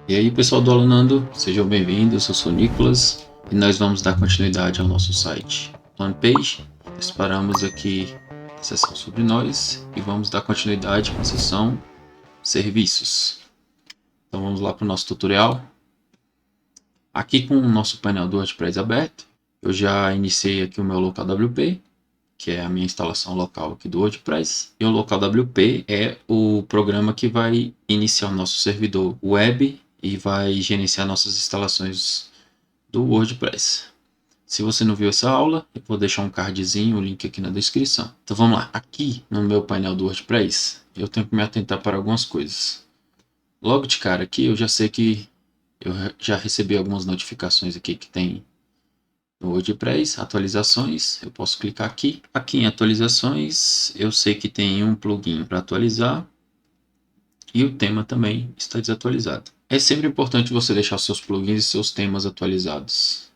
E aí, pessoal do Alunando, sejam bem-vindos. Eu sou o Nicolas e nós vamos dar continuidade ao nosso site OnePage. Nós paramos aqui na seção sobre nós e vamos dar continuidade com a seção serviços. Então vamos lá para o nosso tutorial. Aqui com o nosso painel do WordPress aberto, eu já iniciei aqui o meu local WP, que é a minha instalação local aqui do WordPress. E o local WP é o programa que vai iniciar o nosso servidor web e vai gerenciar nossas instalações do WordPress. Se você não viu essa aula, eu vou deixar um cardzinho, o link aqui na descrição. Então vamos lá. Aqui no meu painel do WordPress, eu tenho que me atentar para algumas coisas. Logo de cara aqui, eu já sei que eu já recebi algumas notificações aqui que tem no WordPress, atualizações, eu posso clicar aqui. Aqui em atualizações, eu sei que tem um plugin para atualizar e o tema também está desatualizado. É sempre importante você deixar seus plugins e seus temas atualizados.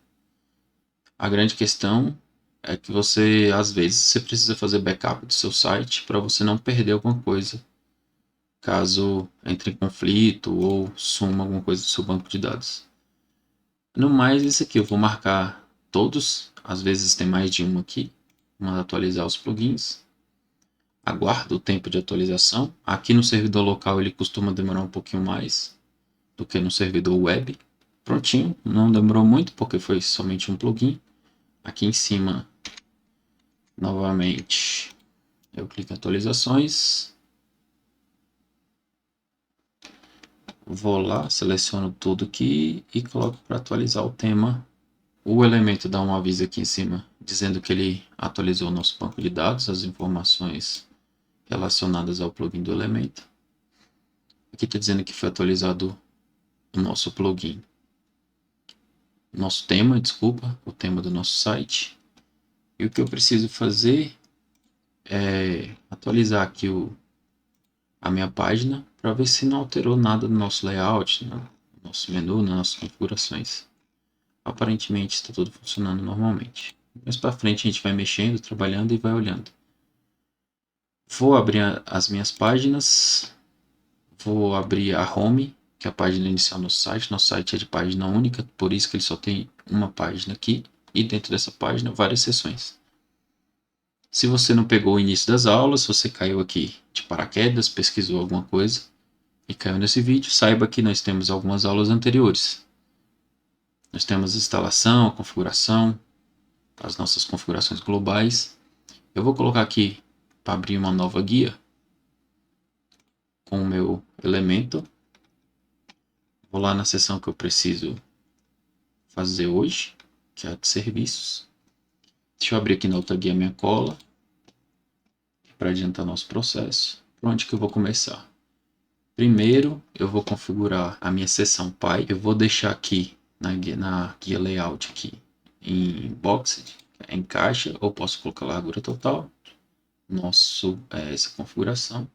A grande questão é que você, às vezes, você precisa fazer backup do seu site para você não perder alguma coisa, caso entre em conflito ou suma alguma coisa do seu banco de dados. No mais, isso aqui eu vou marcar todos, às vezes tem mais de um aqui, vamos atualizar os plugins. Aguardo o tempo de atualização. Aqui no servidor local ele costuma demorar um pouquinho mais do que no servidor web. Prontinho, não demorou muito porque foi somente um plugin. Aqui em cima, novamente, eu clico em atualizações. Vou lá, seleciono tudo aqui e coloco para atualizar o tema. O elemento dá um aviso aqui em cima, dizendo que ele atualizou o nosso banco de dados, as informações relacionadas ao plugin do elemento. Aqui está dizendo que foi atualizado o nosso plugin. Nosso tema, desculpa, o tema do nosso site. E o que eu preciso fazer é atualizar aqui a minha página para ver se não alterou nada no nosso layout, no nosso menu, nas nossas configurações. Aparentemente está tudo funcionando normalmente. Mais para frente a gente vai mexendo, trabalhando e vai olhando. Vou abrir as minhas páginas. Vou abrir a home, que é a página inicial do nosso site. Nosso site é de página única, por isso que ele só tem uma página aqui. E dentro dessa página, várias seções. Se você não pegou o início das aulas, se você caiu aqui de paraquedas, pesquisou alguma coisa e caiu nesse vídeo, saiba que nós temos algumas aulas anteriores. Nós temos instalação, configuração, as nossas configurações globais. Eu vou colocar aqui para abrir uma nova guia com o meu elemento. Vou lá na seção que eu preciso fazer hoje, que é a de serviços. Deixa eu abrir aqui na outra guia minha cola, para adiantar nosso processo. Por onde que eu vou começar? Primeiro, eu vou configurar a minha seção Pai. Eu vou deixar aqui na guia Layout aqui em Boxed, em caixa, ou posso colocar largura total. Essa configuração.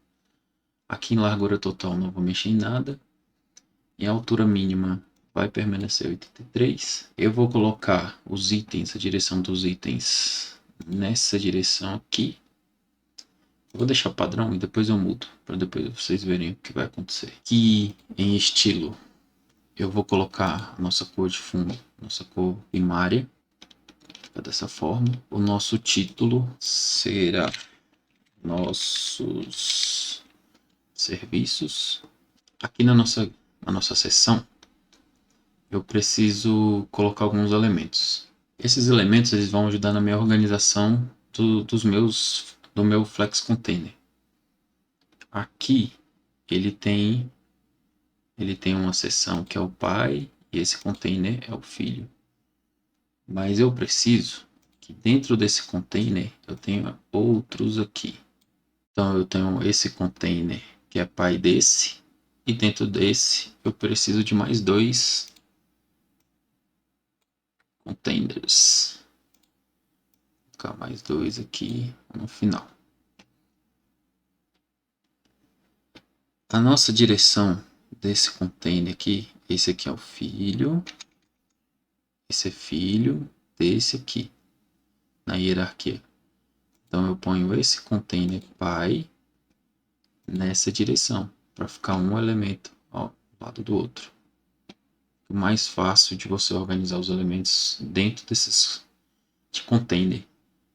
Aqui em largura total não vou mexer em nada. Em altura mínima vai permanecer 83. Eu vou colocar os itens, a direção dos itens nessa direção aqui. Eu vou deixar padrão e depois eu mudo, para depois vocês verem o que vai acontecer. Aqui em estilo, eu vou colocar a nossa cor de fundo, nossa cor primária, dessa forma. O nosso título será nossos serviços. Aqui na nossa seção, eu preciso colocar alguns elementos. Esses elementos eles vão ajudar na minha organização do meu Flex Container. Aqui ele tem uma seção que é o pai e esse container é o filho. Mas eu preciso que dentro desse container eu tenha outros aqui. Então eu tenho esse container que é pai desse e dentro desse eu preciso de mais dois containers. Vou colocar mais dois aqui no final. A nossa direção desse container aqui, esse aqui é o filho, esse é filho desse aqui, na hierarquia. Então eu ponho esse container pai nessa direção, para ficar um elemento ao lado do outro. mais fácil de você organizar os elementos dentro desses de container.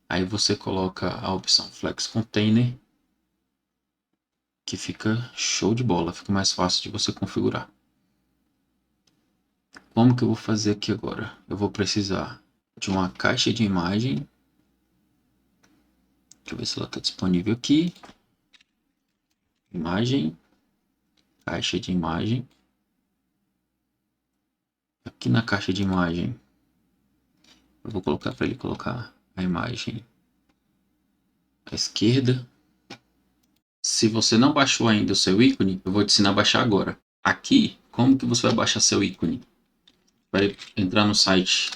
Aí você coloca a opção Flex Container, que fica show de bola, fica mais fácil de você configurar. Como que eu vou fazer aqui agora? Eu vou precisar de uma caixa de imagem. Deixa eu ver se ela está disponível aqui. Imagem, caixa de imagem. Aqui na caixa de imagem, eu vou colocar para ele colocar a imagem à esquerda. Se você não baixou ainda o seu ícone, eu vou te ensinar a baixar agora. Aqui, como que você vai baixar seu ícone? Vai entrar no site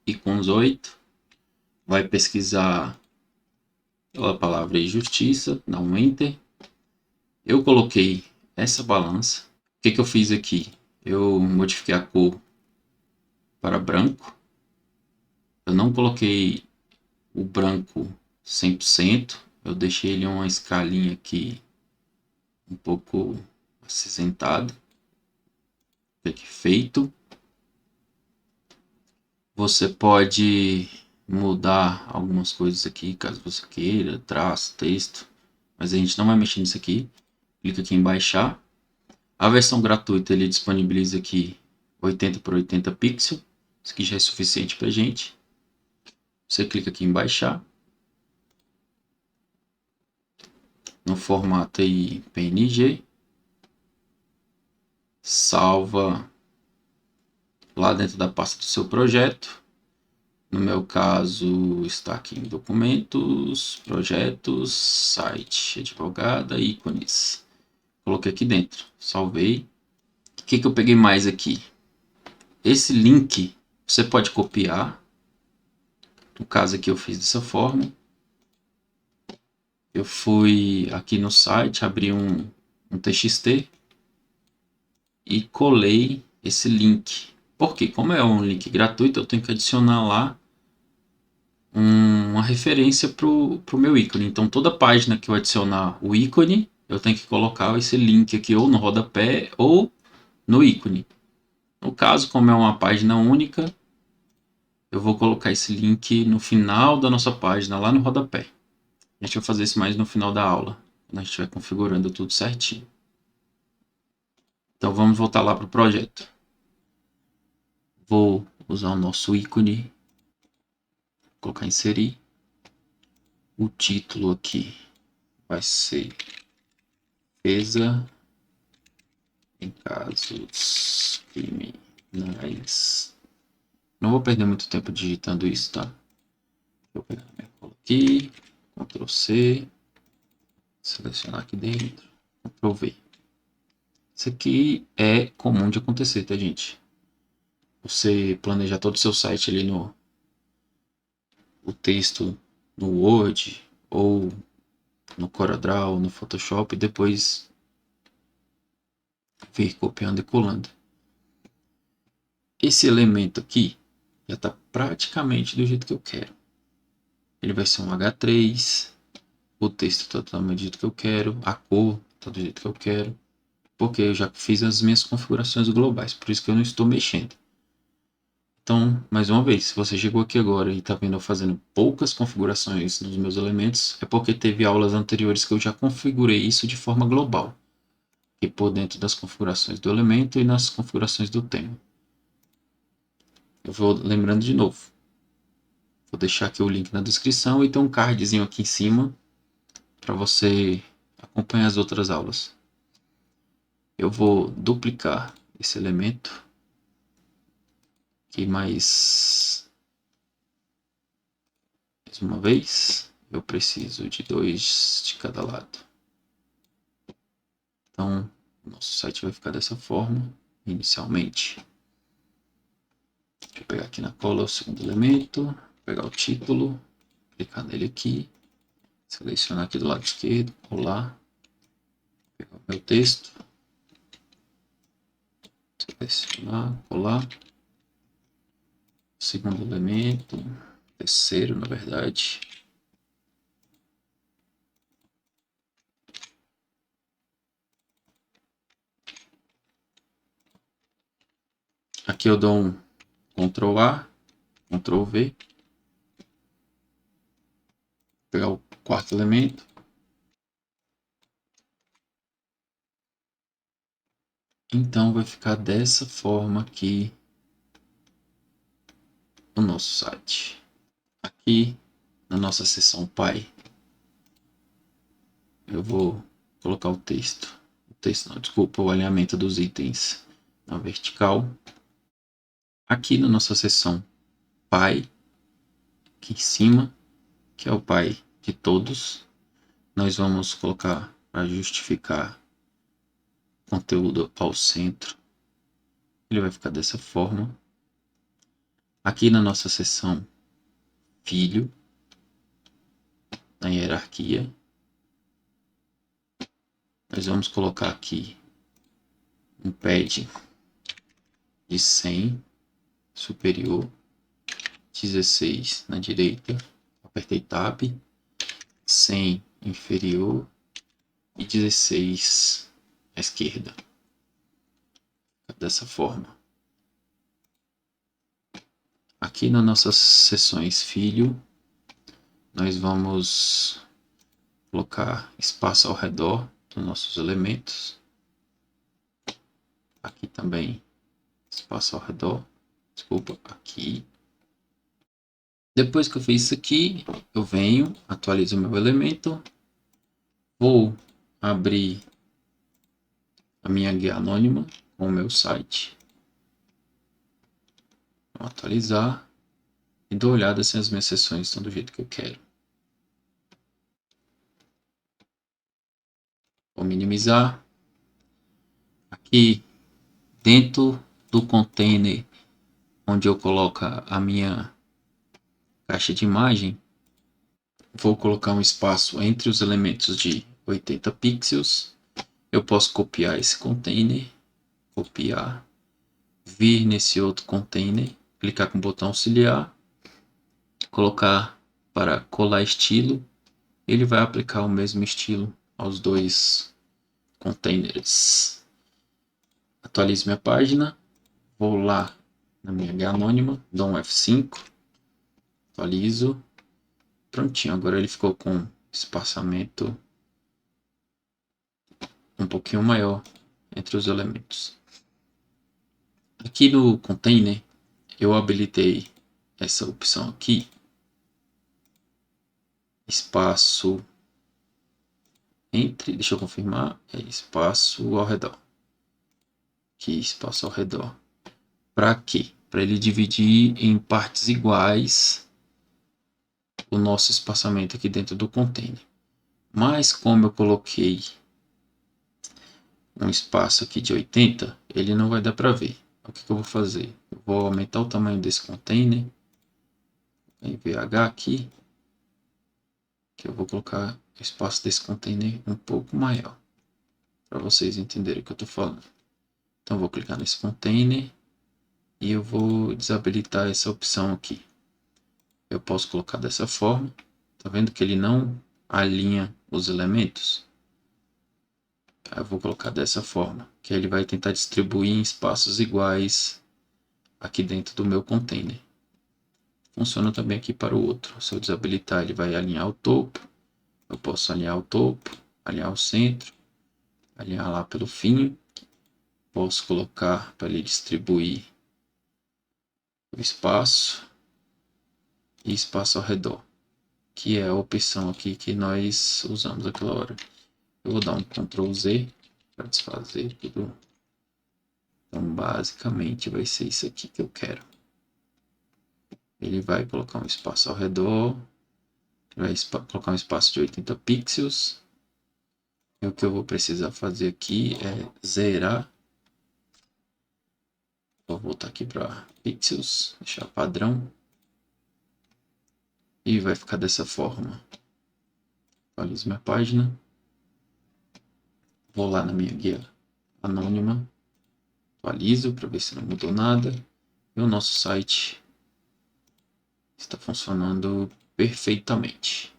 Icons 8, vai pesquisar a palavra aí, justiça, dá um Enter. Eu coloquei essa balança. O que eu fiz aqui? Eu modifiquei a cor para branco. Eu não coloquei o branco 100%. Eu deixei ele uma escalinha aqui um pouco acinzentado. Feito. Você pode mudar algumas coisas aqui, caso você queira, traço, texto. Mas a gente não vai mexer nisso aqui. Clica aqui em baixar. A versão gratuita ele disponibiliza aqui 80 por 80 pixels. Isso aqui já é suficiente para gente. Você clica aqui em baixar. No formato aí PNG. Salva lá dentro da pasta do seu projeto. No meu caso está aqui em documentos, projetos, site, advogada, ícones. Coloquei aqui dentro, salvei. O que eu peguei mais aqui? Esse link você pode copiar. No caso aqui eu fiz dessa forma. Eu fui aqui no site, abri um TXT e colei esse link. Porque como é um link gratuito, eu tenho que adicionar lá uma referência para o meu ícone. Então toda página que eu adicionar o ícone, eu tenho que colocar esse link aqui ou no rodapé ou no ícone. No caso, como é uma página única, eu vou colocar esse link no final da nossa página, lá no rodapé. A gente vai fazer isso mais no final da aula, quando a gente estiver configurando tudo certinho. Então vamos voltar lá para o projeto. Vou usar o nosso ícone, colocar inserir. O título aqui vai ser defesa em casos criminais. Não vou perder muito tempo digitando isso, tá? Vou pegar minha cola aqui, Ctrl C, selecionar aqui dentro, Ctrl V. Isso aqui é comum de acontecer, tá, gente? Você planejar todo o seu site ali o texto no Word ou no CorelDRAW, no Photoshop e depois vir copiando e colando. Esse elemento aqui já está praticamente do jeito que eu quero. Ele vai ser um H3, o texto está totalmente do jeito que eu quero, a cor está do jeito que eu quero, porque eu já fiz as minhas configurações globais, por isso que eu não estou mexendo. Então, mais uma vez, se você chegou aqui agora e está vendo eu fazendo poucas configurações nos meus elementos, é porque teve aulas anteriores que eu já configurei isso de forma global, e por dentro das configurações do elemento e nas configurações do tema. Eu vou lembrando de novo. Vou deixar aqui o link na descrição e tem um cardzinho aqui em cima para você acompanhar as outras aulas. Eu vou duplicar esse elemento aqui mais uma vez. Eu preciso de 2 de cada lado. Então, nosso site vai ficar dessa forma inicialmente. Deixa eu pegar aqui na cola o segundo elemento, pegar o título, clicar nele aqui, selecionar aqui do lado esquerdo, colar, pegar o meu texto, selecionar, colar, segundo elemento, terceiro na verdade, Aqui eu dou um Ctrl A, Ctrl V. Pegar o quarto elemento. Então vai ficar dessa forma aqui o nosso site. Aqui na nossa seção Pai, eu vou colocar o texto. O texto não, desculpa, o alinhamento dos itens na vertical. Aqui na nossa seção Pai, aqui em cima, que é o Pai de todos, nós vamos colocar para justificar conteúdo ao centro. Ele vai ficar dessa forma. Aqui na nossa seção Filho, na hierarquia, nós vamos colocar aqui um pad de 100 superior, 16 na direita, apertei Tab, 100 inferior e 16 à esquerda, dessa forma. Aqui nas nossas seções Filho, nós vamos colocar espaço ao redor dos nossos elementos. Aqui também espaço ao redor, desculpa, aqui. Depois que eu fiz isso aqui, eu venho, atualizo o meu elemento, vou abrir a minha guia anônima com o meu site, vou atualizar e dou olhada se as minhas seções estão do jeito que eu quero. Vou minimizar. Aqui dentro do container onde eu coloco a minha caixa de imagem, vou colocar um espaço entre os elementos de 80 pixels. Eu posso copiar esse container, copiar, vir nesse outro container, clicar com o botão auxiliar, colocar para colar estilo. Ele vai aplicar o mesmo estilo aos dois containers. Atualizo minha página, vou lá na minha guia anônima, dou um F5, atualizo, prontinho. Agora ele ficou com espaçamento um pouquinho maior entre os elementos. Aqui no container eu habilitei essa opção aqui, espaço entre, deixa eu confirmar, é espaço ao redor. Aqui, espaço ao redor. Para quê? Para ele dividir em partes iguais o nosso espaçamento aqui dentro do container. Mas como eu coloquei um espaço aqui de 80, ele não vai dar para ver. O que eu vou fazer? Eu vou aumentar o tamanho desse container em VH aqui, que eu vou colocar o espaço desse container um pouco maior, para vocês entenderem o que eu estou falando. Então vou clicar nesse container e eu vou desabilitar essa opção aqui. Eu posso colocar dessa forma. Tá vendo que ele não alinha os elementos? Eu vou colocar dessa forma, que ele vai tentar distribuir em espaços iguais aqui dentro do meu container. Funciona também aqui para o outro. Se eu desabilitar, ele vai alinhar o topo. Eu posso alinhar o topo, alinhar o centro, alinhar lá pelo fim. Posso colocar para ele distribuir o espaço e espaço ao redor, que é a opção aqui que nós usamos aquela hora. Eu vou dar um Ctrl Z para desfazer tudo. Então, basicamente, vai ser isso aqui que eu quero. Ele vai colocar um espaço ao redor, vai colocar um espaço de 80 pixels. E o que eu vou precisar fazer aqui é zerar. Vou voltar aqui para pixels, deixar padrão. E vai ficar dessa forma. Atualizo minha página. Vou lá na minha guia anônima. Atualizo para ver se não mudou nada. E o nosso site está funcionando perfeitamente.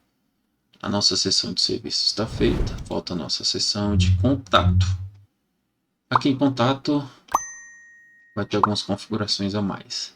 A nossa seção de serviços está feita. Falta a nossa seção de contato. Aqui em contato, vai ter algumas configurações a mais.